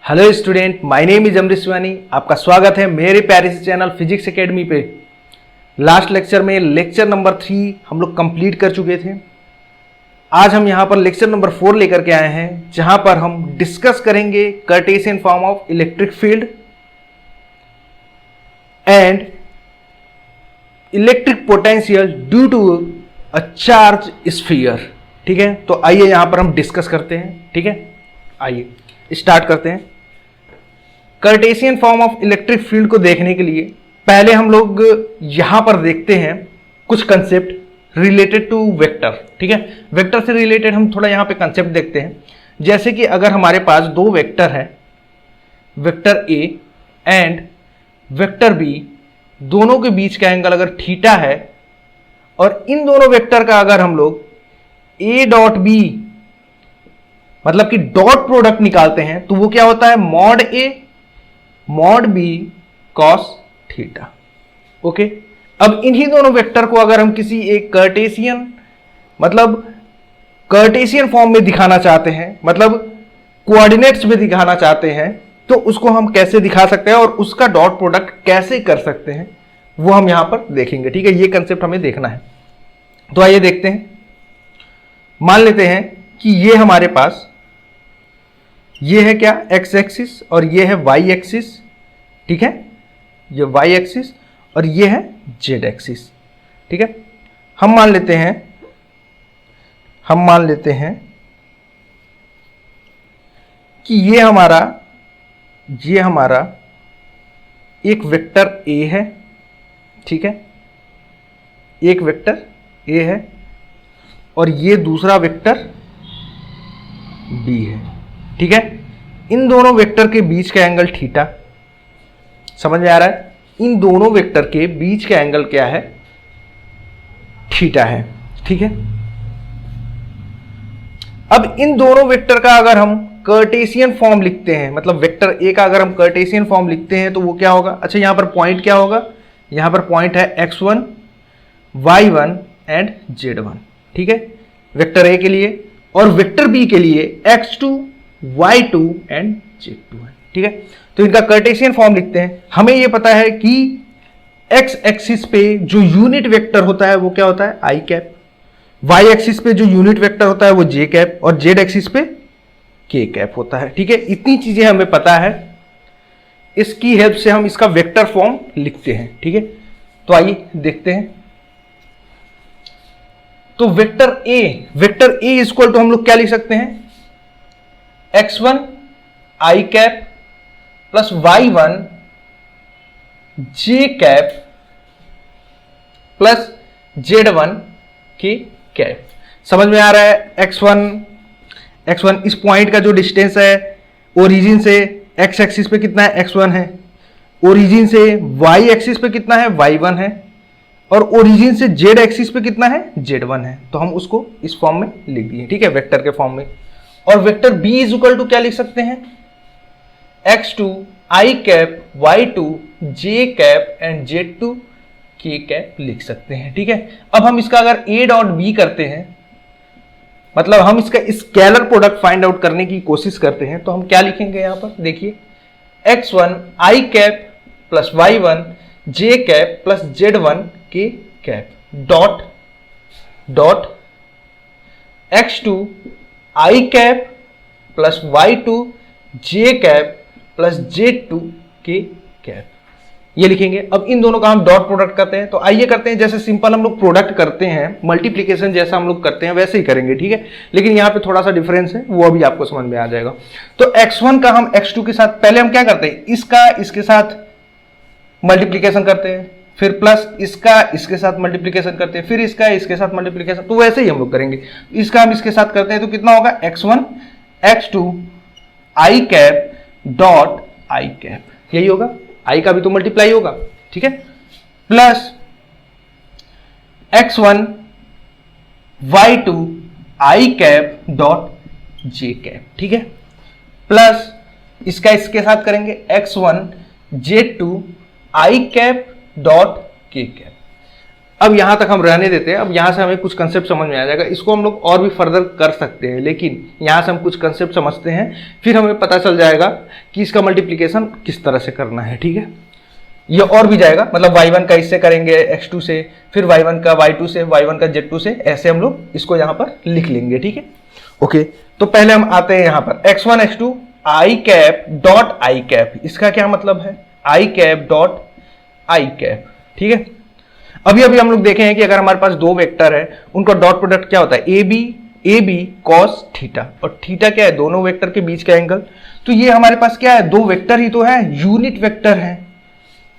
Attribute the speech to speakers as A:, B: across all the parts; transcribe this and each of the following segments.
A: Hello student, my name is Amrish Shivani. आपका स्वागत है मेरे प्यारे से चैनल फिजिक्स एकेडमी पे। लास्ट लेक्चर में लेक्चर नंबर 3 हम लोग कंप्लीट कर चुके थे। आज हम यहाँ पर लेक्चर नंबर 4 लेकर के आए हैं, जहां पर हम डिस्कस करेंगे Cartesian form of electric field and electric potential due to a charge sphere. ठीक है, तो आइए यहां पर हम डिस्कस करते हैं। ठीक है, आइए स्टार्ट करते हैं। Cartesian form of electric field को देखने के लिए पहले हम लोग यहां पर देखते हैं कुछ कंसेप्ट रिलेटेड टू वेक्टर। ठीक है, वेक्टर से रिलेटेड हम थोड़ा यहां पे कंसेप्ट देखते हैं। जैसे कि अगर हमारे पास दो वेक्टर हैं, vector A and vector B, दोनों के बीच का एंगल अगर थीटा है और इन दोनों वेक्टर का अगर हम लोग ए डॉट बी मतलब कि डॉट प्रोडक्ट निकालते हैं तो वो क्या होता है, mod A mod B cos theta. Okay, अब इन्हीं दोनों वेक्टर को अगर हम किसी एक कार्टेशियन फॉर्म में दिखाना चाहते हैं, मतलब कोऑर्डिनेट्स में दिखाना चाहते हैं, तो उसको हम कैसे दिखा सकते हैं और उसका डॉट प्रोडक्ट कैसे कर सकते हैं वो हम यहां पर देखेंगे। ठीक है, ये कंसेप्ट हमें देखना है। तो आइए देखते हैं। मान लेते हैं कि ये हमारे पास ये है क्या, एक्स एक्सिस, और ये है वाई एक्सिस। ठीक है, ये वाई एक्सिस और ये है जेड एक्सिस। ठीक है, हम मान लेते हैं कि ये हमारा एक वेक्टर ए है। ठीक है, एक वेक्टर ए है और ये दूसरा वेक्टर बी है। ठीक है, इन दोनों वेक्टर के बीच का एंगल थीटा, समझ में आ रहा है? इन दोनों वेक्टर के बीच का एंगल क्या है, थीटा है। ठीक है, अब इन दोनों वेक्टर का अगर हम कार्टेशियन फॉर्म लिखते हैं, मतलब वेक्टर ए का अगर हम कार्टेशियन फॉर्म लिखते हैं तो वो क्या होगा। अच्छा, यहां पर पॉइंट क्या होगा, यहां पर पॉइंट है x1 y1 एंड z1। ठीक है, वेक्टर ए के लिए, और वेक्टर बी के लिए x2 y2 एंड z2 है। ठीक है, तो इनका कार्टेशियन फॉर्म लिखते हैं। हमें यह पता है कि x एक्सिस पे जो यूनिट वेक्टर होता है वो क्या होता है, i कैप। y एक्सिस पे जो यूनिट वेक्टर होता है वो j कैप, और z एक्सिस पे k कैप होता है। ठीक है, इतनी चीजें हमें पता है, इसकी हेल्प से हम इसका वेक्टर फॉर्म लिखते हैं। ठीक है, तो आइए देखते हैं। तो वेक्टर ए इक्वल टू हम लोग क्या लिख सकते हैं, x1 i cap plus y1 j cap plus z1 k cap. समझ में आ रहा है? x1 इस पॉइंट का जो डिस्टेंस है ओरिजिन से x एक्सिस पे कितना है, x1 है। ओरिजिन से y एक्सिस पे कितना है, y1 है। और ओरिजिन से z एक्सिस पे कितना है, z1 है। तो हम उसको इस फॉर्म में लिख दिए। ठीक है, वेक्टर के फॉर्म में। और vector b is equal to क्या लिख सकते हैं, x2 i cap y2 j cap and z2 k cap लिख सकते हैं। ठीक है, अब हम इसका अगर a डॉट b करते हैं, मतलब हम इसका स्केलर प्रोडक्ट फाइंड आउट करने की कोशिश करते हैं, तो हम क्या लिखेंगे यहां पर देखिए, x1 i cap plus y1 j cap plus z1 k cap dot x2 i cap plus y2 j cap plus z2 k cap, ये लिखेंगे। अब इन दोनों का हम डॉट प्रोडक्ट करते हैं। तो आइए करते हैं, जैसे सिंपल हम लोग प्रोडक्ट करते हैं, मल्टीप्लिकेशन जैसा हम लोग करते हैं वैसे ही करेंगे। ठीक है, लेकिन यहां पे थोड़ा सा डिफरेंस है, वो अभी आपको समझ में आ जाएगा। तो x1 का हम x2 के साथ पहले हम क्या करते हैं, इसका इसके साथ मल्टीप्लिकेशन करते हैं, फिर प्लस इसका इसके साथ मल्टीप्लिकेशन करते हैं, फिर इसका इसके साथ मल्टीप्लिकेशन, तो वैसे ही हम लोग करेंगे। इसका हम इसके साथ करते हैं तो कितना होगा, x1 x2 i cap dot i cap, यही होगा। i का भी तो मल्टीप्लाई होगा। ठीक है, plus x1 y2 i cap dot j cap. ठीक है, प्लस इसका इसके साथ करेंगे x1 z2 i cap dot k cap. अब यहां तक हम रहने देते हैं। अब यहां से हमें कुछ कंसेप्ट समझ में आ जाएगा, इसको हम लोग और भी फर्दर कर सकते हैं, लेकिन यहां से हम कुछ कंसेप्ट समझते हैं, फिर हमें पता चल जाएगा कि इसका मल्टीप्लीकेशन किस तरह से करना है। ठीक है, ये और भी जाएगा, मतलब y1 का इससे करेंगे x2 से, फिर y1 का y2 से, y1 का z2 से, ऐसे हम लोग इसको यहाँ पर लिख लेंगे। ठीक है, ओके। तो पहले हम आते हैं यहाँ पर x1 x2 i cap dot I cap. इसका क्या मतलब है? i cap dot I cap. ठीक है, अभी अभी हम लोग देखे हैं कि अगर हमारे पास दो वेक्टर है, उनका डॉट प्रोडक्ट क्या होता है? ए बी कॉस थीटा, और थीटा क्या है? दोनों वेक्टर के बीच का एंगल। तो ये हमारे पास क्या है? दो वेक्टर ही तो है, यूनिट वेक्टर है।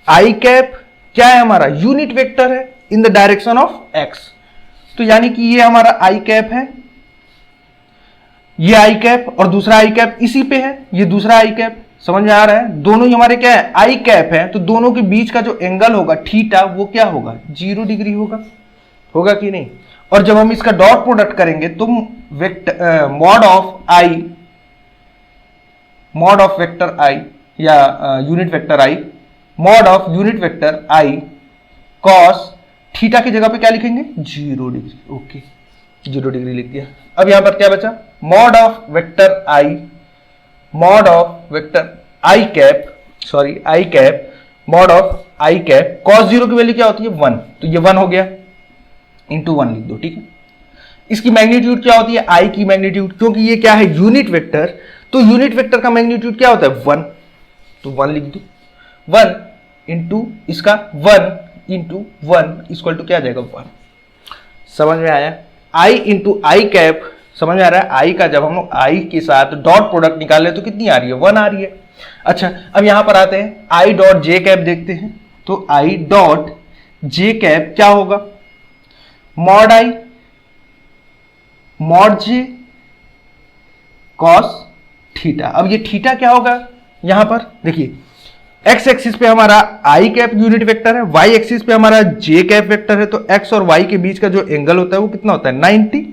A: आई कैप क्या है? हमारा यूनिट वेक्टर है in the direction of x. तो यानी कि ये हमारा आई कैप है, ये आई कैप, और दूसरा आई कैप इसी पे है, ये दूसरा आई कैप। समझ में आ रहा है? दोनों ही हमारे क्या है? आई कैप है। तो दोनों के बीच का जो एंगल होगा थीटा, वो क्या होगा? 0 डिग्री होगा। होगा कि नहीं? और जब हम इसका डॉट प्रोडक्ट करेंगे तो मॉड ऑफ वेक्टर आई या unit vector I, mod of unit vector I cos theta की जगह पे क्या लिखेंगे? 0 डिग्री। ओके, 0 डिग्री लिख दिया। अब यहां पर क्या बचा? Mod of vector I, mod of vector I cap, sorry I cap, mod of I cap cos 0 की वैल्यू क्या होती है? 1। तो ये 1 हो गया, इंटू 1 लिख दो। ठीक है, इसकी मैग्नीट्यूड क्या होती है? आई की मैग्नीट्यूड, क्योंकि ये क्या है? Unit vector. तो यूनिट वेक्टर का मैग्नीट्यूड क्या होता है? 1। तो 1 लिख दो। 1 इंटू इसका 1 इंटू 1 इक्वल टू क्या आ जाएगा? 1। समझ में आया? आई इंटू आई कैप, समझ में आ रहा है? आई का जब हम लोग आई के साथ डॉट प्रोडक्ट निकाल रहे तो कितनी आ रही है? 1 आ रही है। अच्छा, अब यहां पर आते हैं, आई डॉट जे कैप देखते हैं। तो आई डॉट जे कैप क्या होगा? मॉड आई मॉड जे कॉस थीटा। अब ये थीटा क्या होगा? यहां पर देखिए, एक्स एक्सिस पे हमारा आई कैप यूनिट वेक्टर है, वाई एक्सिस पे हमारा जे कैप वेक्टर है। तो एक्स और वाई के बीच का जो एंगल होता है वो कितना होता है? 90।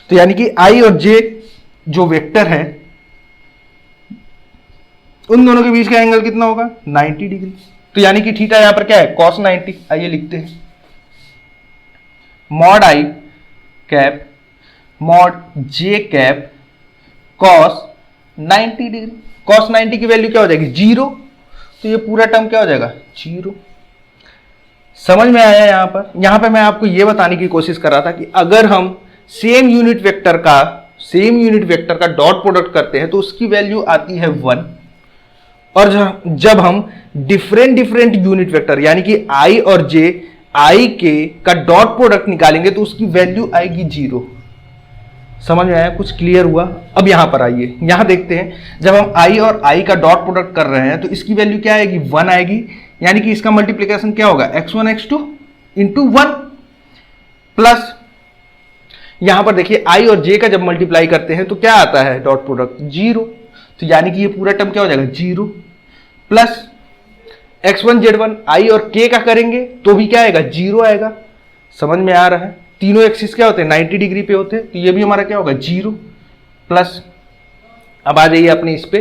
A: तो यानी कि आई और जे जो वेक्टर है, उन दोनों के बीच का एंगल कितना होगा? 90 डिग्री। तो यानी कि थीटा यहां पर क्या है? cos 90। आइए लिखते हैं, मॉड आई कैप मॉड जे कैप cos 90 डिग्री। cos 90 की वैल्यू क्या हो जाएगी? 0। तो ये पूरा टर्म क्या हो जाएगा? 0। समझ में आया? यहां पर मैं आपको यह बताने की कोशिश कर रहा था कि अगर हम सेम यूनिट वेक्टर का डॉट प्रोडक्ट करते हैं तो उसकी वैल्यू आती है 1, और जब हम डिफरेंट यूनिट वेक्टर यानी कि आई और जे, आई के का डॉट प्रोडक्ट निकालेंगे तो उसकी वैल्यू आएगी 0। समझ में आया? कुछ क्लियर हुआ? अब यहां पर आइए, यहां देखते हैं, जब हम आई और आई का डॉट प्रोडक्ट कर रहे हैं तो इसकी वैल्यू क्या आएगी? 1 आएगी। यानी कि इसका मल्टीप्लीकेशन क्या होगा? x1 x2 इंटू 1 प्लस, यहां पर देखिए आई और जे का जब मल्टीप्लाई करते हैं तो क्या आता है? Dot product 0। तो यानी कि ये पूरा टर्म क्या हो जाएगा? 0 प्लस x1 z1 आई और k का करेंगे तो भी क्या आएगा? 0 आएगा। समझ में आ रहा है? तीनों एक्सिस क्या होते हैं? 90 डिग्री पे होते हैं। तो ये भी हमारा क्या होगा? 0 प्लस, अब आ जाइए अपने इस पे,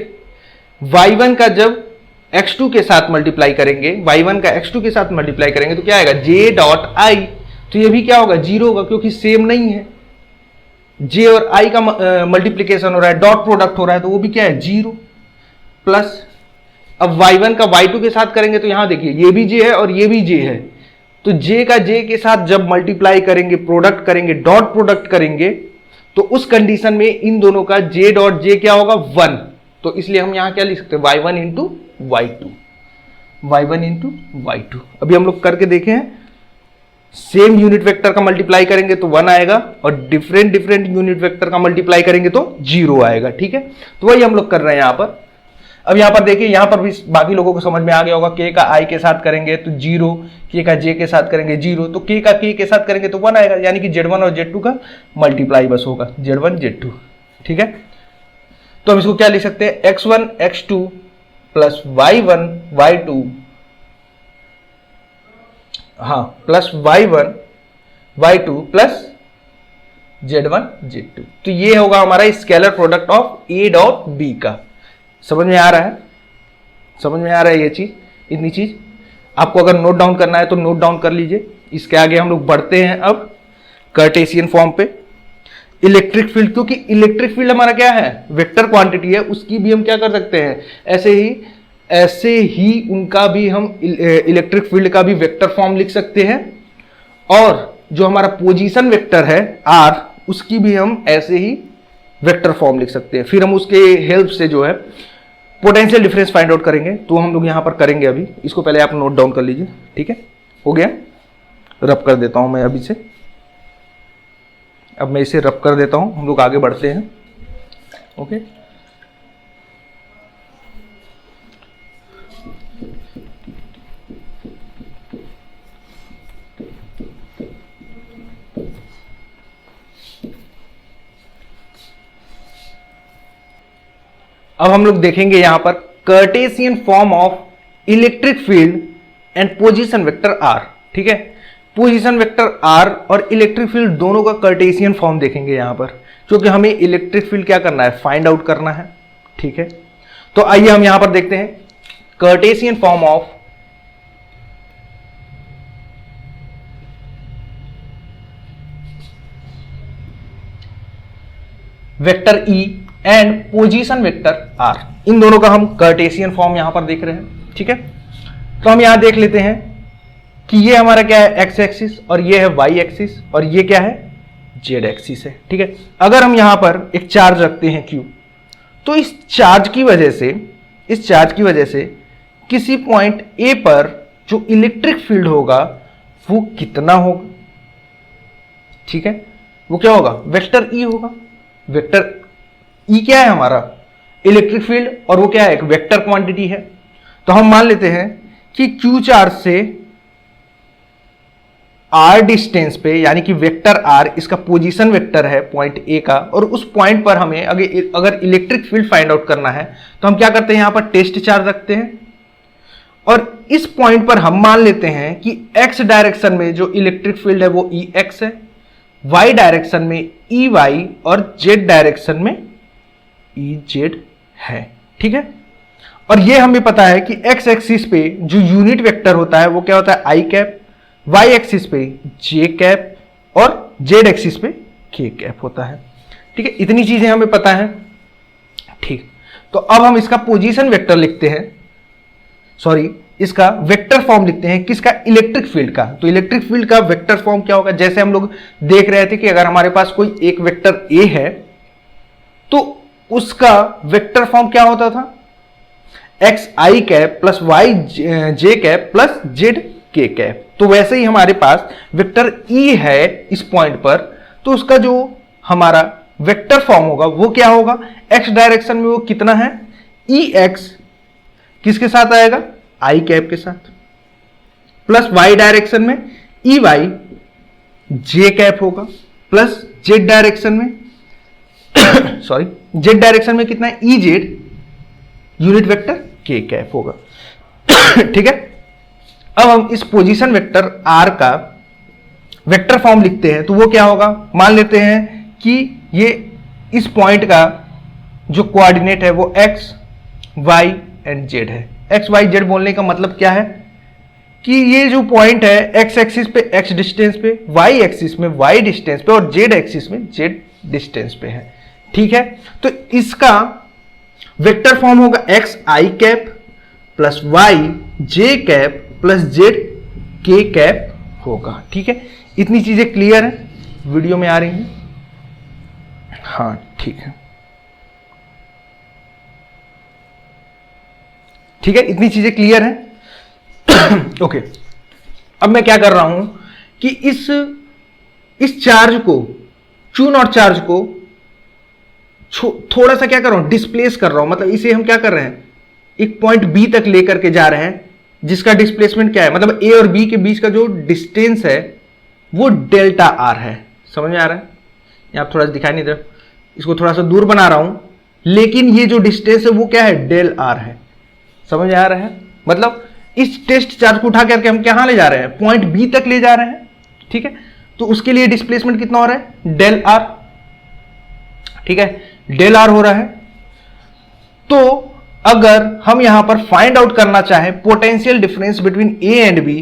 A: y1 का जब x2 के साथ मल्टीप्लाई करेंगे, y1 का x2 के साथ मल्टीप्लाई करेंगे तो क्या आएगा? j dot I. तो ये भी क्या होगा? 0 होगा, क्योंकि सेम नहीं है। j और i का मल्टीप्लीकेशन हो रहा है, डॉट प्रोडक्ट हो रहा है, तो वो भी क्या है? 0 प्लस, अब y1 का y2 के साथ करेंगे तो यहां देखिए ये भी j है और ये भी j है। तो j का j के साथ जब मल्टीप्लाई करेंगे, प्रोडक्ट करेंगे, डॉट प्रोडक्ट करेंगे, तो उस कंडीशन में इन दोनों का j डॉट j क्या होगा? 1। तो इसलिए हम यहां क्या लिख सकते हैं? y1 into y2, y1 into y2। अभी हम लोग करके देखे हैं, सेम यूनिट वेक्टर का मल्टीप्लाई करेंगे तो 1 आएगा, और डिफरेंट यूनिट वेक्टर का मल्टीप्लाई करेंगे तो 0 आएगा। ठीक है, तो वही हम लोग कर रहे हैं यहां पर। अब यहां पर देखिए, यहां पर भी बाकी लोगों को समझ में आ गया होगा, k का i के साथ करेंगे तो 0, k का j के साथ करेंगे 0, तो k का k के साथ करेंगे तो 1 आएगा। यानी कि z1 और z2 का मल्टीप्लाई बस होगा, z1 z2। ठीक है, तो हम इसको क्या लिख सकते हैं? x1 x2 plus y1 y2, हाँ, plus y1 y2 plus z1 z2। तो ये होगा हमारा scalar product of a dot b का। समझ में आ रहा है? समझ में आ रहा है ये चीज, इतनी चीज। आपको अगर नोट डाउन करना है तो नोट डाउन कर लीजिए, इसके आगे हम लोग बढ़ते हैं अब कार्टेशियन फॉर्म पे। इलेक्ट्रिक फील्ड, क्योंकि इलेक्ट्रिक फील्ड हमारा क्या है, वेक्टर क्वांटिटी है, उसकी भी हम क्या कर सकते हैं, ऐसे ही उनका भी हम इलेक्ट्रिक फील्ड का भी वेक्टर फॉर्म लिख सकते हैं, और जो हमारा पोजीशन वेक्टर है आर, उसकी भी हम ऐसे ही वेक्टर फॉर्म लिख सकते हैं। फिर हम उसके हेल्प से जो है पोटेंशियल डिफरेंस फाइंड आउट करेंगे, तो हम लोग यहां पर करेंगे। अभी इसको पहले आप नोट डाउन कर लीजिए, ठीक है, हो गया, रब कर देता हूं मैं अभी से। अब मैं इसे रब कर देता हूं, हम लोग आगे बढ़ते हैं। ओके, अब हम लोग देखेंगे यहां पर Cartesian form of electric field and position vector R. ठीक है, पोजीशन वेक्टर आर और इलेक्ट्रिक फील्ड दोनों का कार्टेशियन फॉर्म देखेंगे यहां पर, क्योंकि हमें इलेक्ट्रिक फील्ड क्या करना है, फाइंड आउट करना है। ठीक है, तो आइए हम यहां पर देखते हैं Cartesian form of vector E and position vector R, इन दोनों का हम कार्टेशियन फॉर्म यहां पर देख रहे हैं। ठीक है, तो हम यहां देख लेते हैं कि ये हमारा क्या है, एक्स एक्सिस, और ये है वाई एक्सिस, और ये क्या है, जेड एक्सिस है। ठीक है, अगर हम यहां पर एक चार्ज रखते हैं क्यू, तो इस चार्ज की वजह से किसी पॉइंट ए पर जो इलेक्ट्रिक फील्ड होगा वो कितना होगा। ठीक है, वो क्या होगा, वेक्टर ई होगा। वेक्टर ई क्या है, हमारा इलेक्ट्रिक फील्ड, और वो क्या है, एक वेक्टर क्वांटिटी है। तो हम मान लेते हैं कि क्यू चार्ज से आर डिस्टेंस पे, यानी कि वेक्टर आर इसका पोजीशन वेक्टर है पॉइंट ए का, और उस पॉइंट पर हमें अगर इलेक्ट्रिक फील्ड फाइंड आउट करना है तो हम क्या करते हैं, यहां पर टेस्ट चार्ज रखते हैं, और इस पॉइंट पर हम मान लेते हैं कि एक्स डायरेक्शन में जो इलेक्ट्रिक फील्ड है वो ई एक्स है, वाई डायरेक्शन में ई वाई, और जेड डायरेक्शन में ई जेड है। ठीक है, और ये हमें पता है कि एक्स एक्सिस पे जो यूनिट वेक्टर होता है वो क्या होता है, आई कैप, वाई एक्सिस पे जे कैप, और जेड एक्सिस पे के कैप होता है। ठीक है, इतनी चीजें हमें पता है। ठीक, तो अब हम इसका पोजीशन वेक्टर लिखते हैं, इसका वेक्टर फॉर्म लिखते हैं, किसका, इलेक्ट्रिक फील्ड का। तो इलेक्ट्रिक फील्ड का वेक्टर फॉर्म क्या होगा, जैसे हम लोग देख रहे थे कि अगर हमारे पास कोई एक वेक्टर ए है तो उसका वेक्टर फॉर्म क्या होता था, एक्स आई cap plus Y J cap plus Z K cap. तो वैसे ही हमारे पास वेक्टर ई है इस पॉइंट पर, तो उसका जो हमारा वेक्टर फॉर्म होगा वो क्या होगा, एक्स डायरेक्शन में वो कितना है, ई एक्स किसके साथ आएगा, आई कैप के साथ, प्लस वाई डायरेक्शन में ई वाई जे कैप होगा, प्लस जेड डायरेक्शन में जेड डायरेक्शन में कितना है, ई जेड यूनिट वेक्टर के कैप होगा। ठीक है, अब हम इस पोजीशन वेक्टर आर का वेक्टर फॉर्म लिखते हैं, तो वो क्या होगा, मान लेते हैं कि ये इस पॉइंट का जो कोऑर्डिनेट है वो एक्स वाई एंड जेड है। एक्स वाई जेड बोलने का मतलब क्या है कि ये जो पॉइंट है एक्स एक्सिस पे एक्स डिस्टेंस पे, वाई एक्सिस में वाई डिस्टेंस पे, और जेड एक्सिस में जेड डिस्टेंस पे है। ठीक है, तो इसका वेक्टर फॉर्म होगा एक्स आई cap plus Y J cap plus Z K cap होगा। ठीक है, इतनी चीजें क्लियर है, वीडियो में आ रही हैं, हाँ ठीक है, ठीक है, इतनी चीजें क्लियर है। ओके, अब मैं क्या कर रहा हूं कि इस चार्ज को, चू नॉट चार्ज को थोड़ा सा क्या कर रहा हूं, डिस्प्लेस कर रहा हूं, मतलब इसे हम क्या कर रहे हैं, एक पॉइंट बी तक लेकर के जा रहे हैं, जिसका डिस्प्लेसमेंट क्या है, मतलब ए और बी के बीच का जो डिस्टेंस है वो डेल्टा आर है। समझ में आ रहा है, यहां थोड़ा सा दिखाई नहीं दे रहा, इसको थोड़ा सा दूर बना रहा हूं, लेकिन ये जो डिस्टेंस है वो क्या है, डेल आर है। समझ आ रहा है, मतलब इस टेस्ट चार्ज को उठा करके हम कहां ले जा रहे हैं, पॉइंट बी तक ले जा रहे हैं। ठीक है, तो उसके लिए डिस्प्लेसमेंट कितना हो रहा है, डेल आर। ठीक है, डेल आर हो रहा है। तो अगर हम यहां पर फाइंड आउट करना चाहें potential difference between A and B,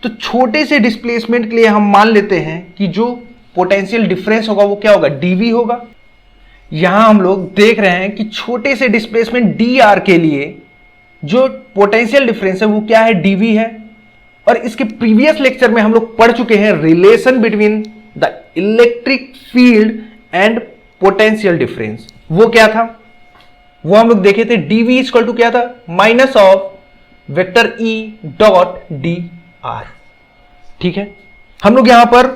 A: तो छोटे से डिस्प्लेसमेंट के लिए हम मान लेते हैं कि जो पोटेंशियल डिफरेंस होगा वो क्या होगा, dv होगा। यहां हम लोग देख रहे हैं कि छोटे से डिस्प्लेसमेंट dr के लिए जो पोटेंशियल डिफरेंस है वो क्या है, dv है। और इसके प्रीवियस लेक्चर में हम लोग पढ़ चुके हैं relation between the electric field and potential difference. वो क्या था, वो हम लोग देखे थे, dv इक्वल टू क्या था, minus of vector e dot dr। ठीक है, हम लोग यहां पर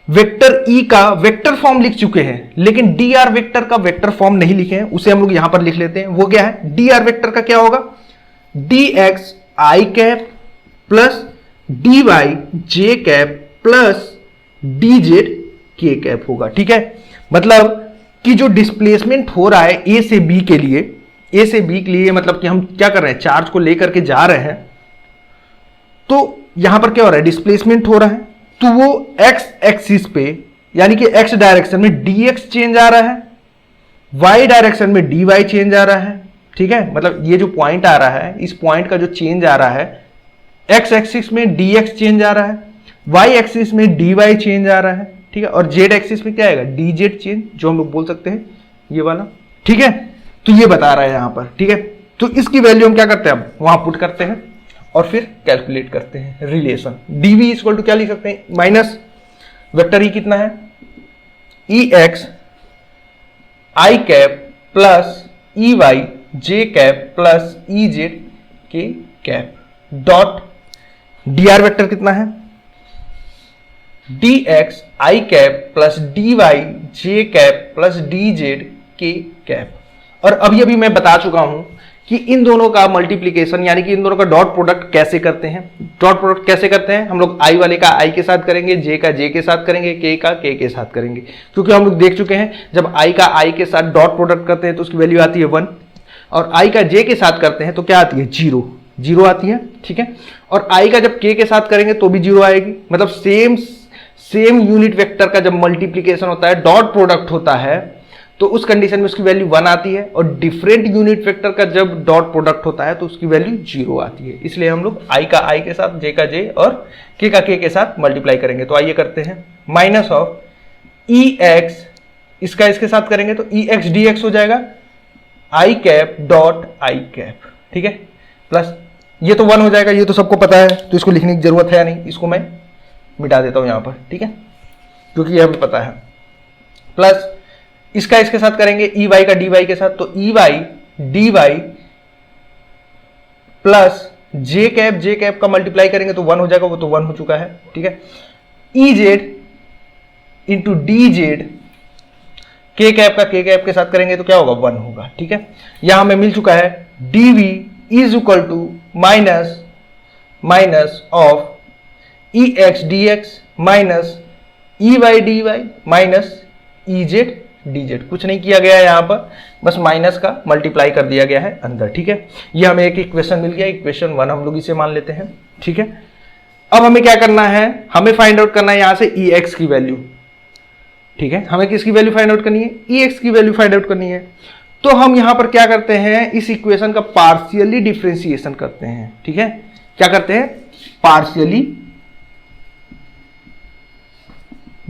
A: वेक्टर e का वेक्टर फॉर्म लिख चुके हैं, लेकिन dr वेक्टर का वेक्टर फॉर्म नहीं लिखे हैं, उसे हम लोग यहां पर लिख लेते हैं। वो क्या है, dr वेक्टर का क्या होगा, dx i cap plus dy j cap plus dz k cap होगा। ठीक है, मतलब कि जो डिस्प्लेसमेंट हो रहा है a से b के लिए, a से b के लिए मतलब कि हम क्या कर रहे हैं, चार्ज को लेकर के जा रहे हैं, तो यहां पर क्या हो रहा है, डिस्प्लेसमेंट हो रहा है, तो वो x एक्सिस पे यानी कि x डायरेक्शन में dx चेंज आ रहा है, y डायरेक्शन में dy चेंज आ रहा है। ठीक है, मतलब ये जो पॉइंट आ रहा है, इस पॉइंट का जो चेंज आ रहा है, x एक्सिस में dx चेंज आ रहा है, y एक्सिस में dy चेंज आ रहा है। ठीक है, और z एक्सिस में क्या आएगा, dz चेंज, जो हम लोग बोल सकते हैं ये वाला। ठीक है, तो ये बता रहा है यहां पर। ठीक है, तो इसकी वैल्यू हम क्या करते हैं, अब वहां पुट करते हैं और फिर कैलकुलेट करते हैं रिलेशन। dv इक्वल टू क्या लिख सकते हैं, माइनस वेक्टर e कितना है, ex i cap plus ey j cap plus ez k cap dot dr vector कितना है, dx i cap plus dy j cap plus dz k cap. और अभी अभी मैं बता चुका हूं कि इन दोनों का मल्टीप्लीकेशन यानी कि इन दोनों का डॉट प्रोडक्ट कैसे करते हैं। डॉट प्रोडक्ट कैसे करते हैं, हम लोग i वाले का i के साथ करेंगे, j का j के साथ करेंगे, k का k के साथ करेंगे, क्योंकि हम लोग देख चुके हैं जब i का i के साथ डॉट प्रोडक्ट करते हैं तो उसकी वैल्यू आती है 1, और i का j के साथ करते हैं तो क्या आती है, 0 आती है। ठीक है, और i का जब k के साथ करेंगे तो भी 0 आएगी। मतलब सेम यूनिट वेक्टर का जब मल्टीप्लीकेशन होता है, डॉट प्रोडक्ट होता है, तो उस कंडीशन में उसकी वैल्यू 1 आती है, और डिफरेंट यूनिट वेक्टर का जब डॉट प्रोडक्ट होता है तो उसकी वैल्यू 0 आती है। इसलिए हम लोग i का i के साथ, j का j और k का k के साथ मल्टीप्लाई करेंगे। तो आइए करते हैं, माइनस ऑफ ex, इसका इसके साथ करेंगे तो ex dx हो जाएगा i cap dot i cap. ठीक है, प्लस ये तो 1 हो जाएगा, ये तो सबको पता है, तो इसको लिखने की जरूरत है नहीं, इसको मैं मिटा देता हूं यहां पर। ठीक है, क्योंकि यह हमें पता है। प्लस इसका इसके साथ करेंगे ey का dy के साथ, तो ey dy plus j cap का मल्टीप्लाई करेंगे तो 1 हो जाएगा, वो तो 1 हो चुका है। ठीक है, ez into dz k cap का k कैप के साथ करेंगे तो क्या होगा, 1 होगा। ठीक है, यहां हमें मिल चुका है dv is equal to minus of ex dx minus ey dy minus ez dz। कुछ नहीं किया गया है यहां पर, बस माइनस का मल्टीप्लाई कर दिया गया है अंदर। ठीक है, ये हमें एक इक्वेशन मिल गया, इक्वेशन 1 हम लोग इसे मान लेते हैं। ठीक है, अब हमें क्या करना है, हमें फाइंड आउट करना है यहां से ex की वैल्यू। ठीक है, हमें किसकी वैल्यू फाइंड आउट करनी है, ex की वैल्यू फाइंड आउट करनी है। तो हम यहां पर क्या करते हैं, इस इक्वेशन का पार्शियली डिफरेंशिएशन करते हैं। ठीक है, क्या करते हैं, partially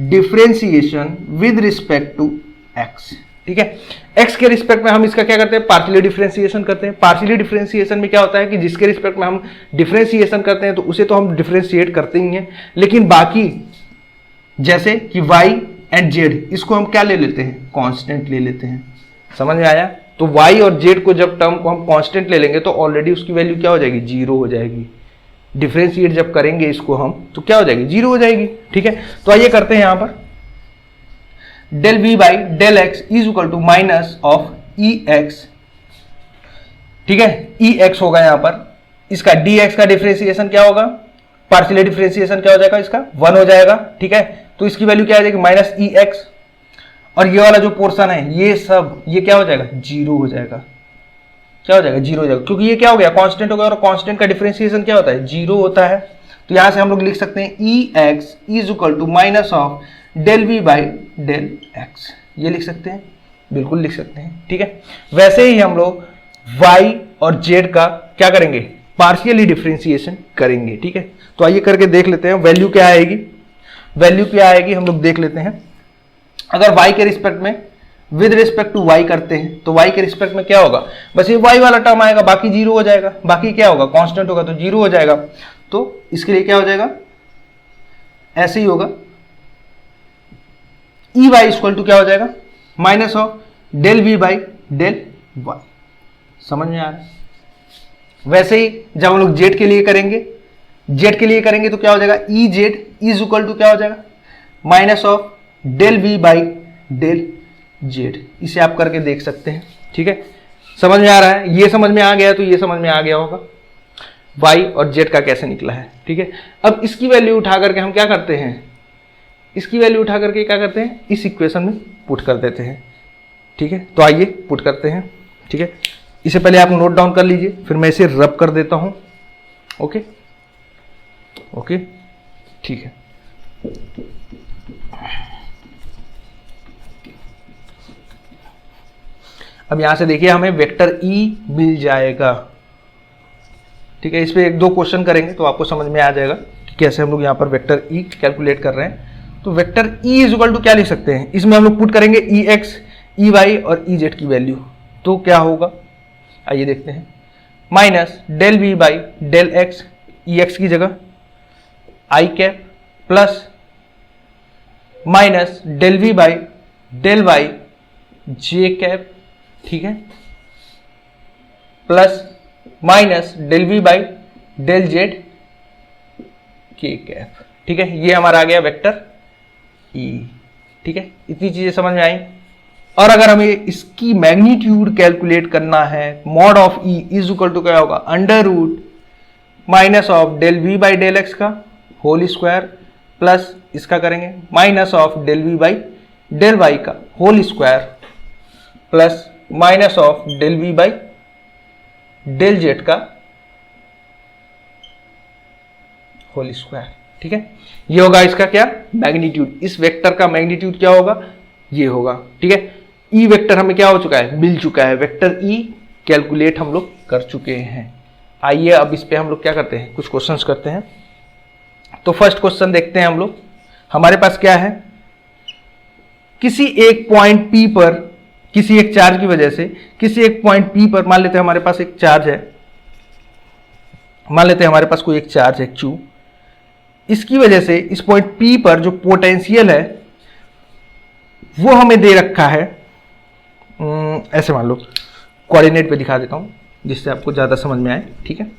A: differentiation with respect to x। ठीक है, x के रिस्पेक्ट में हम इसका क्या करते हैं, पार्शियली डिफरेंशिएशन करते हैं। पार्शियली डिफरेंशिएशन में क्या होता है कि जिसके रिस्पेक्ट में हम डिफरेंशिएशन करते हैं तो उसे तो हम डिफरेंशिएट करते ही हैं, लेकिन बाकी जैसे कि y एंड z, इसको हम क्या ले लेते हैं, कांस्टेंट ले लेते हैं। समझ में आया, तो y और z को जब टर्म को हम कांस्टेंट ले लेंगे तो ऑलरेडी उसकी वैल्यू क्या हो जाएगी, 0 हो जाएगी। डिफरेंशिएट जब करेंगे इसको हम तो क्या हो जाएगी, 0 हो जाएगी। ठीक है, तो आइए करते हैं यहां पर, del v by del X is equal to minus of E X. ठीक है, ई एक्स होगा यहां पर, इसका dx का डिफरेंशिएशन क्या होगा, पार्शियल डिफरेंशिएशन क्या हो जाएगा, इसका 1 हो जाएगा। ठीक है, तो इसकी वैल्यू क्या आ जाएगी, माइनस ई एक्स, और ये वाला जो पोर्शन है ये सब ये क्या हो जाएगा, 0 हो जाएगा। क्या हो जाएगा, 0 हो जाएगा, क्योंकि ये क्या हो गया, कांस्टेंट हो गया, और कांस्टेंट का डिफरेंशिएशन क्या होता है, 0 होता है। तो यहां से हम लोग लिख सकते हैं E X is equal to minus of del V by del X. ये लिख सकते हैं, बिल्कुल लिख सकते हैं। ठीक है, वैसे ही हम लोग y और z का क्या करेंगे, पार्शियली डिफरेंशिएशन करेंगे। ठीक है, तो आइए करके देख लेते हैं वैल्यू क्या आएगी। वैल्यू क्या आएगी हम लोग देख लेते हैं। अगर y के रिस्पेक्ट में विद रिस्पेक्ट टू y करते हैं तो y के रिस्पेक्ट में क्या होगा, बस ये y वाला टर्म आएगा, बाकी जीरो हो जाएगा। बाकी क्या होगा, कांस्टेंट होगा तो जीरो हो जाएगा। तो इसके लिए क्या हो जाएगा, ऐसे ही होगा, ई वाई इक्वल टू क्या हो जाएगा, minus of del V by del Y. समझ में आ रहा है। वैसे ही जब हम लोग जेड के लिए करेंगे, जेड के लिए करेंगे तो क्या हो जाएगा, E Z is equal to क्या हो जाएगा, minus of del V by del Z. इसे आप करके देख सकते हैं। ठीक है, समझ में आ रहा है। ये समझ में आ गया तो ये समझ में आ गया होगा y और z का कैसे निकला है। ठीक है, अब इसकी वैल्यू उठा करके हम क्या करते हैं, इसकी वैल्यू उठा करके क्या करते हैं, इस इक्वेशन में पुट कर देते हैं। ठीक है, तो आइए पुट करते हैं। ठीक है, इसे पहले आप नोट डाउन कर लीजिए, फिर मैं इसे रब कर देता हूं। ओके ओके, ठीक है। अब यहां से देखिए हमें वेक्टर ई मिल जाएगा। ठीक है, इस पे एक दो क्वेश्चन करेंगे तो आपको समझ में आ जाएगा कि कैसे हम लोग यहाँ पर वेक्टर ई कैलकुलेट कर रहे हैं। तो vector E is equal to क्या लिख सकते हैं, इसमें हम लोग पुट करेंगे ई एक्स, ई वाई और ई जेड की वैल्यू। तो क्या होगा, आइए देखते हैं, minus del V by del X, E X की जगह I cap, plus minus del V by del Y J cap. ठीक है, plus minus del V by del Z K cap. ठीक है, ये हमारा आ गया वेक्टर ई। ठीक है, इतनी चीजें समझ में आई। और अगर हमें इसकी मैग्नीट्यूड कैलकुलेट करना है, mod of E is equal to क्या होगा, under root minus of del V by del X का होल स्क्वायर, प्लस इसका करेंगे minus of del V by del Y का whole square, plus minus of del V by del Z का whole square. ठीक है, ये होगा इसका क्या, मैग्नीट्यूड। इस वेक्टर का मैग्नीट्यूड क्या होगा, ये होगा। ठीक है, ई वेक्टर हमें क्या हो चुका है, मिल चुका है। वेक्टर ई कैलकुलेट हम लोग कर चुके हैं। आइए अब इस पे हम लोग क्या करते हैं, कुछ क्वेश्चंस करते हैं। तो फर्स्ट क्वेश्चन देखते हैं हम लोग। हमारे पास क्या है, किसी एक पॉइंट पी पर, किसी एक चार्ज की वजह से, किसी एक पॉइंट पी पर, मान लेते हैं हमारे पास एक चार्ज है, मान लेते हैं हमारे पास कोई एक चार्ज है Q। इसकी वजह से इस पॉइंट P पर जो पोटेंशियल है वो हमें दे रखा है, ऐसे मान लो, कोऑर्डिनेट पे दिखा देता हूं जिससे आपको ज्यादा समझ में आए। ठीक है,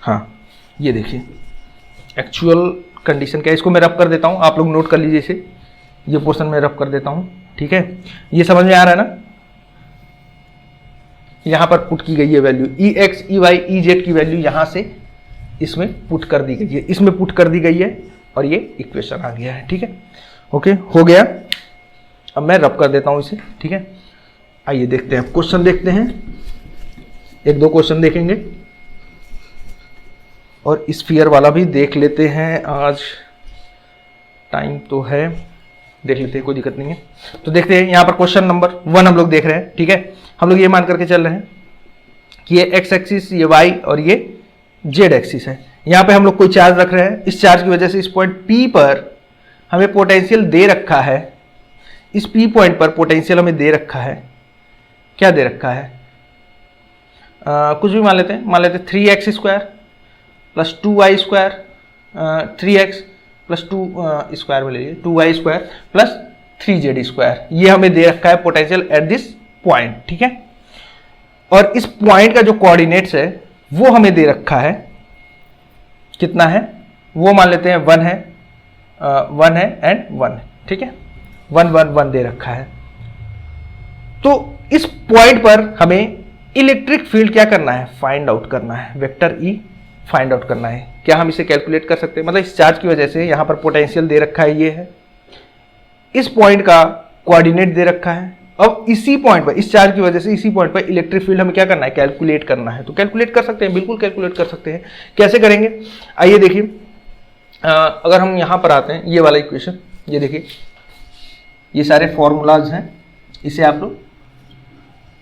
A: हाँ ये देखिए एक्चुअल कंडीशन क्या है, इसको मैं रब कर देता हूं, आप लोग नोट कर लीजिए इसे, ये पोर्शन में रब कर देता हूं। ठीक है, ये समझ में आ रहा है ना। यहां पर पुट की गई है value, E X, E Y, E Z की वैल्यू यहां से इसमें पुट कर दी गई है, इसमें पुट कर दी गई है और ये इक्वेशन आ गया है। ठीक है, ओके हो गया। अब मैं रब कर देता हूं इसे। ठीक है, आइए देखते हैं, क्वेश्चन देखते हैं, एक दो क्वेश्चन देखेंगे और स्फीयर वाला भी देख लेते हैं, आज टाइम तो है, देख लेते हैं, कोई दिक्कत नहीं है। तो देखते हैं, यहाँ पर क्वेश्चन नंबर 1 हम लोग देख रहे हैं। ठीक है, हम लोग ये मान करके चल रहे हैं कि ये एक्स एक्सिस, ये वाई और ये जेड एक्सिस है। यहाँ पे हम लोग कोई चार्ज रख रहे हैं, इस चार्ज की वजह से इस पॉइंट पी पर हमें पोटेंशियल दे रखा है, इस पी पॉइंट पर पोटेंशियल हमें दे रखा है, क्या दे रखा है, कुछ भी मान लेते हैं, 3x square plus 2y square, 3x plus 2 square में ले लीजिए, 2y square plus 3z square, ये हमें दे रखा है पोटेंशियल एट दिस पॉइंट। ठीक है, और इस पॉइंट का जो कोऑर्डिनेट्स है वो हमें दे रखा है, कितना है वो मान लेते हैं 1 है, 1 है एंड 1 है। ठीक है, 1 1 1 दे रखा है। तो इस पॉइंट पर हमें इलेक्ट्रिक फील्ड क्या करना है, फाइंड आउट करना है, वेक्टर ई फाइंड आउट करना है। क्या हम इसे कैलकुलेट कर सकते हैं, मतलब इस चार्ज की वजह से यहां पर पोटेंशियल दे रखा है, ये है, इस पॉइंट का कोऑर्डिनेट दे रखा है। अब इसी पॉइंट पर, इस चार्ज की वजह से इसी पॉइंट पर इलेक्ट्रिक फील्ड हमें क्या करना है, कैलकुलेट करना है। तो कैलकुलेट कर सकते हैं, बिल्कुल कैलकुलेट कर सकते हैं। कैसे करेंगे, आइए देखिए, अगर हम यहां पर आते हैं, ये वाला इक्वेशन, ये देखिए, ये सारे फॉर्मूलाज हैं, इसे आप लोग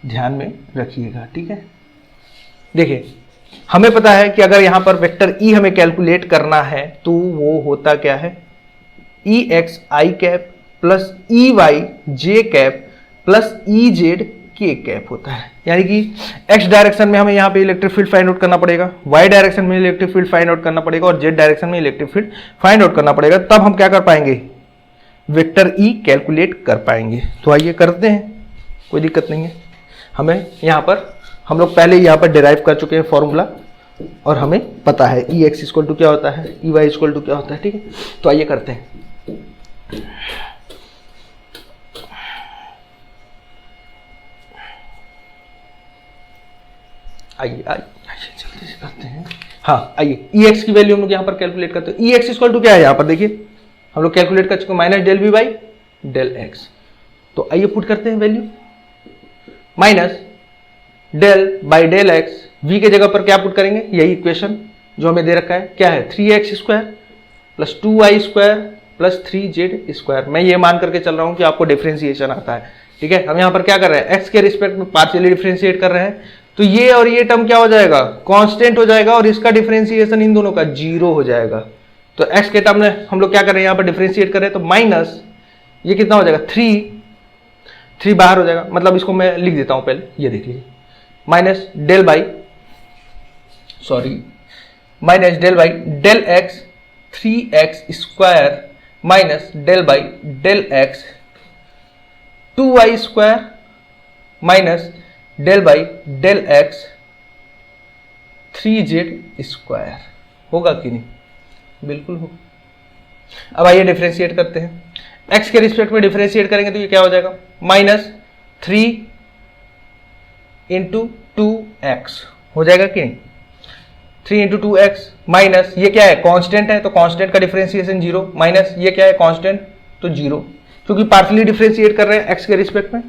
A: ध्यान में रखिएगा। ठीक है, देखिए हमें पता है कि अगर यहां पर वेक्टर ई हमें कैलकुलेट करना है तो वो होता क्या है, ई एक्स आई cap plus E Y J cap plus E Z K cap होता है। यानी कि एक्स डायरेक्शन में हमें यहाँ पे इलेक्ट्रिक फील्ड फाइंड आउट करना पड़ेगा, वाई डायरेक्शन में इलेक्ट्रिक फील्ड फाइंड आउट करना पड़ेगा और जेड डायरेक्शन में इलेक्ट्रिक फील्ड फाइंड आउट करना पड़ेगा, तब हम क्या कर पाएंगे, वेक्टर ई कैलकुलेट कर पाएंगे। तो आइए करते हैं, कोई दिक्कत नहीं है। हमें यहाँ पर हम लोग पहले यहाँ पर डिराइव कर चुके हैं फॉर्मूला और हमें पता है ई एक्स इक्वल टू क्या होता है, ई वाई इक्वल टू क्या होता है। ठीक है, तो आइए करते हैं। आइए जल्दी से करते हैं। हाँ आइए, ई एक्स की वैल्यू हम लोग यहाँ पर कैलकुलेट करते हैं। ई एक्स इक्वल टू क्या है, यहाँ पर देखिए हम लोग कैलकुलेट कर चुके हैं, minus del V by del X. तो आइए पुट करते हैं value, minus del by del X, V के जगह पर क्या पुट करेंगे, यही इक्वेशन जो हमें दे रखा है, क्या है 3x square plus 2y square plus 3z square. मैं ये मान करके चल रहा हूँ कि आपको डिफरेंशिएशन आता है। ठीक है, हम यहाँ पर क्या कर रहे हैं, x के रिस्पेक्ट में पार्शियली डिफरेंशिएट कर रहे हैं, तो ये और ये टर्म क्या हो जाएगा, कांस्टेंट हो जाएगा और इसका डिफरेंशिएशन इन दोनों का 0 हो जाएगा। तो x के टर्म में हम लोग क्या कर रहे हैं, यहाँ पर डिफरेंशिएट कर रहे हैं, तो माइनस ये कितना हो जाएगा 3 बाहर हो जाएगा, मतलब इसको मैं लिख देता हूँ पहले, ये देख लीजिए, minus del by del X 3x square minus del by del X 2y square minus del by del X 3z square. होगा कि नहीं, बिल्कुल होगा। अब आइए डिफरेंशिएट करते हैं, x के रिस्पेक्ट में डिफरेंशिएट करेंगे तो ये क्या हो जाएगा, माइनस 3 इंटू 2x हो जाएगा कि नहीं, 3 इंटू 2x माइनस ये क्या है, कांस्टेंट है तो कांस्टेंट का डिफरेंशिएशन 0, माइनस ये क्या है कांस्टेंट तो 0, क्योंकि पार्शियली डिफरेंशिएट कर रहे हैं x के रिस्पेक्ट में।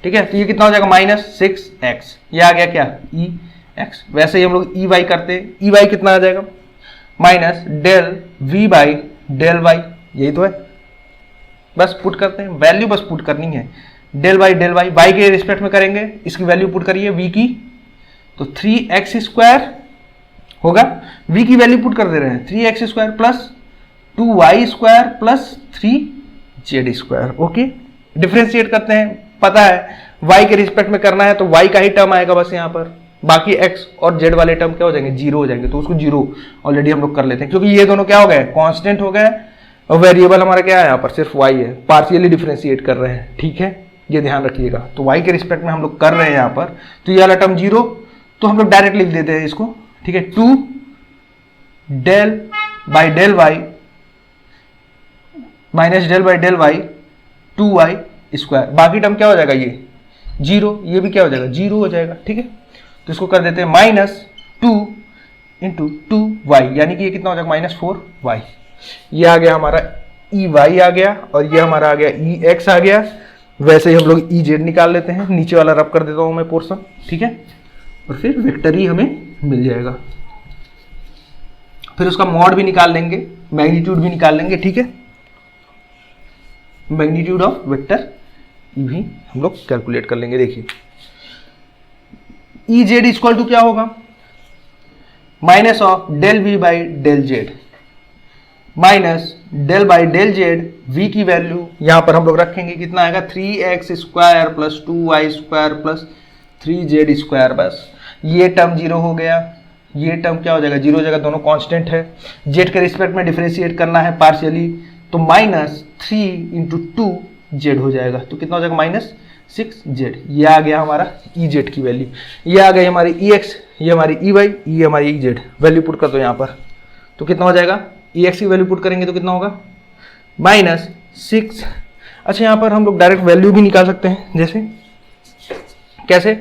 A: ठीक है, तो ये कितना हो जाएगा माइनस 6x, ये आ गया क्या ई एक्स। वैसे ही हम लोग ई वाई करते हैं, ई वाई कितना आ जाएगा, minus del V by del Y, यही तो है। बस पुट करते हैं, वैल्यू बस पुट करनी है, del by del Y, Y के रिस्पेक्ट में करेंगे, इसकी वैल्यू पुट करिए वी की, तो 3x स्क्वायर होगा, v की वैल्यू पुट कर दे रहे हैं 3x square plus 2y square plus 3z square. Okay, differentiate करते हैं, पता है y के रिस्पेक्ट में करना है तो y का ही टर्म आएगा बस यहाँ पर, बाकी x और z वाले टर्म क्या हो जाएंगे, 0 हो जाएंगे, तो उसको 0 ऑलरेडी हम लोग कर लेते हैं, क्योंकि ये दोनों क्या हो गए, कांस्टेंट हो गए और वेरिएबल हमारा क्या है यहाँ पर सिर्फ y है, पार्शियली डिफरेंशिएट कर रहे हैं। ठीक है, ये ध्यान रखिएगा। तो y के रिस्पेक्ट में हम लोग कर रहे हैं यहाँ पर, तो ये वाला टर्म 0, तो हम लोग डायरेक्ट लिख देते हैं इसको। ठीक है, 2 del by del Y minus del by del Y 2y square, बाकी टर्म क्या हो जाएगा, ये 0, ये भी क्या हो जाएगा 0 हो जाएगा। ठीक है, तो इसको कर देते हैं माइनस 2 इंटू 2y, यानी कि ये कितना हो जाएगा माइनस 4y। ये आ गया हमारा ई वाई आ गया और ये हमारा आ गया ई एक्स आ गया। वैसे ही हम लोग ई जेड निकाल लेते हैं, नीचे वाला रब कर देता हूं मैं पोर्शन। ठीक है, और फिर वेक्टर ही हमें मिल जाएगा, फिर उसका मॉड भी निकाल लेंगे, मैग्नीट्यूड भी निकाल लेंगे। ठीक है, मैग्नीट्यूड ऑफ वेक्टर भी हम लोग कैलकुलेट कर लेंगे। देखिए ई जेड इक्वल टू क्या होगा, minus of del V by del Z minus del by del Z, V की वैल्यू यहां पर हम लोग रखेंगे, कितना आएगा 3x square plus 2y square plus 3z square. बस ये टर्म 0 हो गया, ये टर्म क्या हो जाएगा 0 हो जाएगा, दोनों कांस्टेंट है। जेड के रिस्पेक्ट में डिफरेंशिएट करना है पार्शियली, तो माइनस 3 इंटू 2z हो जाएगा, तो कितना हो जाएगा माइनस 6z। ये आ गया हमारा ई जेड की वैल्यू, ये आ गई हमारी ई एक्स, ये हमारी ई वाई, ये हमारी ई जेड। वैल्यू पुट कर दो यहाँ पर, तो कितना हो जाएगा, ई एक्स की वैल्यू पुट करेंगे तो कितना होगा माइनस 6। अच्छा, यहाँ पर हम लोग डायरेक्ट वैल्यू भी निकाल सकते हैं, जैसे कैसे,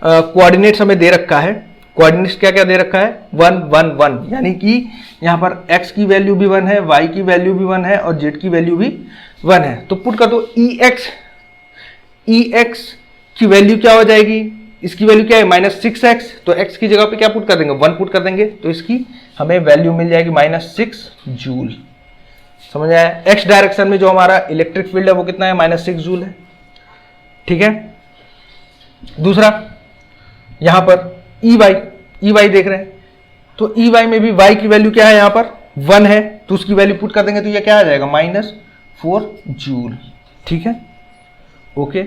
A: कोऑर्डिनेट्स हमें दे रखा है, कोऑर्डिनेट्स क्या क्या दे रखा है 1 1 1, यानी कि यहाँ पर x की वैल्यू भी 1 है, y की वैल्यू भी 1 है और z की वैल्यू भी 1 है। तो पुट कर दो ई एक्स की वैल्यू क्या हो जाएगी, इसकी वैल्यू क्या है माइनस 6x, तो x की जगह पे क्या पुट कर देंगे 1 पुट कर देंगे, तो इसकी हमें वैल्यू मिल जाएगी माइनस 6 जूल। समझ आया, x डायरेक्शन में जो हमारा इलेक्ट्रिक फील्ड है वो कितना है माइनस 6 जूल है। ठीक है, दूसरा यहाँ पर ई वाई देख रहे हैं, तो ई वाई में भी वाई की वैल्यू क्या है यहाँ पर 1 है, तो उसकी वैल्यू पुट कर देंगे तो ये क्या आ जाएगा -4 जूल। ठीक है, ओके।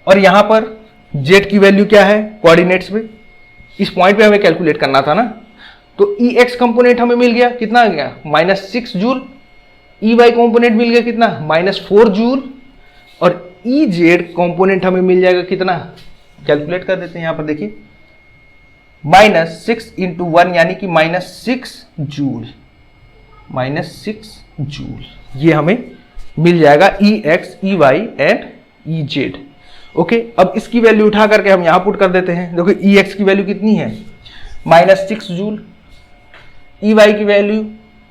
A: और यहाँ पर जेड की वैल्यू क्या है कोऑर्डिनेट्स में, इस पॉइंट पे हमें कैलकुलेट करना था ना, तो ई एक्स कंपोनेंट हमें मिल गया कितना आ गया -6 जूल, ई वाई कंपोनेंट मिल गया कितना -4 जूल, और ई जेड कंपोनेंट हमें मिल जाएगा कितना, कैलकुलेट कर देते हैं यहाँ पर देखिए -6 × 1 यानी कि -6 जूल, -6 जूल ये हमें मिल जाएगा E X, E Y and E Z. Okay, अब इसकी वैल्यू उठा करके हम यहां पुट कर देते हैं। देखो ई एक्स की वैल्यू कितनी है -6 जूल, ई वाई की वैल्यू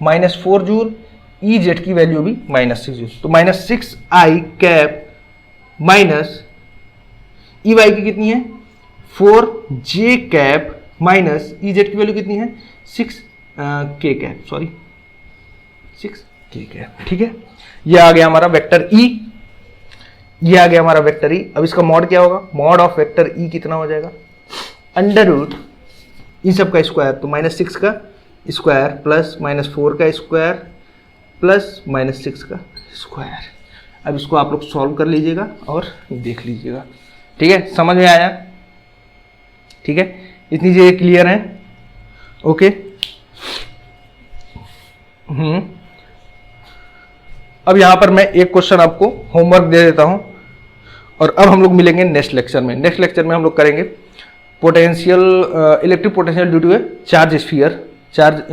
A: -4 जूल, ई जेड की वैल्यू भी -6 जूल, तो -6 आई कैप माइनस ई वाई की कितनी है 4 जे कैप माइनस ई जेड की वैल्यू कितनी है 6 के कैप, सॉरी 6 के कैप। ठीक है, ये आ गया हमारा वेक्टर ई, ये आ गया हमारा वेक्टर ई। अब इसका मॉड क्या होगा, मॉड ऑफ वेक्टर ई कितना हो जाएगा √ इन सब का स्क्वायर, तो -6 का स्क्वायर प्लस -4 का स्क्वायर प्लस -6 का स्क्वायर। अब इसको आप लोग सॉल्व कर लीजिएगा और देख लीजिएगा। ठीक है, समझ में आया? ठीक है, इतनी चीजें क्लियर हैं? ओके। अब यहां पर मैं एक क्वेश्चन आपको होमवर्क दे देता हूं और अब हम लोग मिलेंगे नेक्स्ट लेक्चर में। नेक्स्ट लेक्चर में हम लोग करेंगे potential, electric potential due to a charge sphere. Charge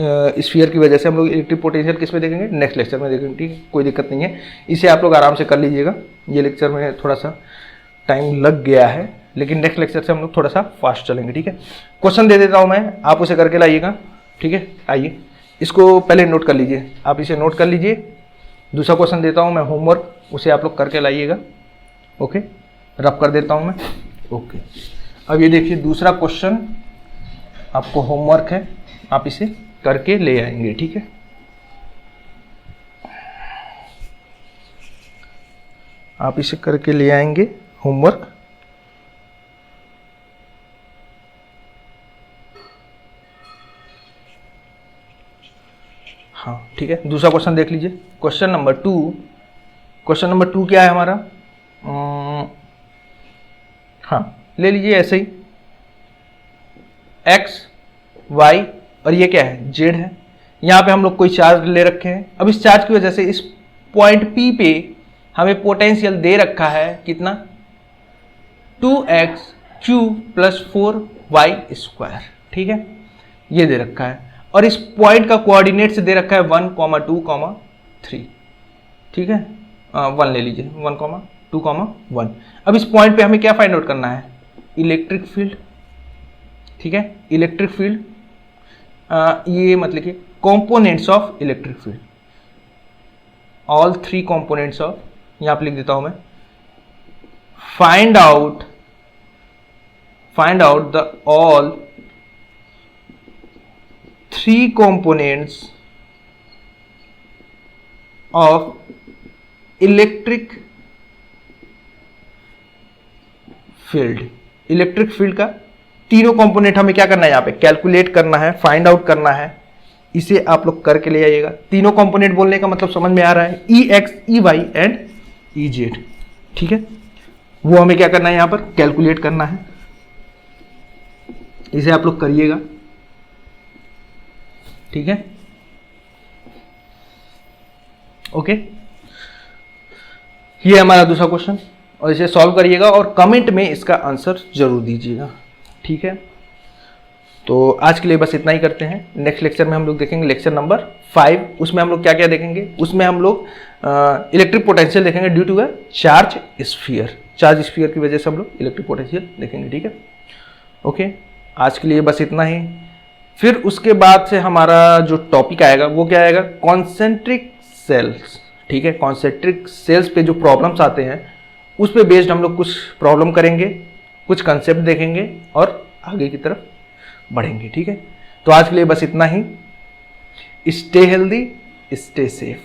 A: sphere की वजह से हम लोग इलेक्ट्रिक पोटेंशियल किस में देखेंगे, नेक्स्ट लेक्चर में देखेंगे। ठीक है, कोई दिक्कत नहीं है, इसे आप लोग आराम से कर लीजिएगा। ये लेक्चर में थोड़ा सा टाइम लग गया है, लेकिन नेक्स्ट लेक्चर से हम लोग थोड़ा सा फास्ट चलेंगे। ठीक है, क्वेश्चन दे देता हूं मैं, आप उसे करके लाइएगा। ठीक है, आइए इसको पहले नोट कर लीजिए, आप इसे नोट कर लीजिए। दूसरा क्वेश्चन देता हूं मैं होमवर्क, उसे आप लोग करके लाइएगा। ओके, रब कर देता हूं मैं। ओके, अब ये देखिए दूसरा क्वेश्चन आपको होमवर्क है, आप इसे करके ले आएंगे। ठीक है, आप इसे करके ले आएंगे होमवर्क। हाँ ठीक है, दूसरा क्वेश्चन देख लीजिए। क्वेश्चन नंबर 2, क्वेश्चन नंबर 2 क्या है हमारा, हाँ ले लीजिए ऐसे ही, x y और ये क्या है z है। यहाँ पे हम लोग कोई चार्ज ले रखे हैं। अब इस चार्ज की वजह से इस पॉइंट P पे हमें पोटेंशियल दे रखा है कितना 2x क्यूब प्लस 4y²। ठीक है, ये दे रखा है और इस पॉइंट का कोऑर्डिनेट्स दे रखा है 1, 2, 3। ठीक है, 1 ले लीजिए, 1, 2, 1। अब इस पॉइंट पे हमें क्या फाइंड आउट करना है, इलेक्ट्रिक फील्ड। ठीक है, इलेक्ट्रिक फील्ड, ये मतलब कि components of electric field, all 3 components of, यहां पे लिख देता हूं मैं, find out the all 3 components of electric field. Electric field का तीनों कंपोनेंट हमें क्या करना है, यहाँ पे कैलकुलेट करना है, फाइंड आउट करना है। इसे आप लोग करके ले आइएगा। तीनों कंपोनेंट बोलने का मतलब समझ में आ रहा है, E X, E Y and E Z. ठीक है, वो हमें क्या करना है, यहाँ पर कैलकुलेट करना है। इसे आप लोग करिएगा। ठीक है, ओके, ये हमारा दूसरा क्वेश्चन और इसे सॉल्व करिएगा और कमेंट में इसका आंसर जरूर दीजिएगा। ठीक है, तो आज के लिए बस इतना ही करते हैं। नेक्स्ट लेक्चर में हम लोग देखेंगे लेक्चर नंबर 5। उसमें हम लोग क्या क्या देखेंगे, उसमें हम लोग इलेक्ट्रिक पोटेंशियल देखेंगे due to a charge sphere. Charge sphere की वजह से हम लोग इलेक्ट्रिक पोटेंशियल देखेंगे। ठीक है, ओके, आज के लिए बस इतना ही। फिर उसके बाद से हमारा जो टॉपिक आएगा वो क्या आएगा, कॉन्सेंट्रिक सेल्स। ठीक है, कॉन्सेंट्रिक सेल्स पे जो प्रॉब्लम्स आते हैं उस पे बेस्ड हम लोग कुछ प्रॉब्लम करेंगे, कुछ कंसेप्ट देखेंगे और आगे की तरफ बढ़ेंगे। ठीक है, तो आज के लिए बस इतना ही। Stay healthy, stay safe.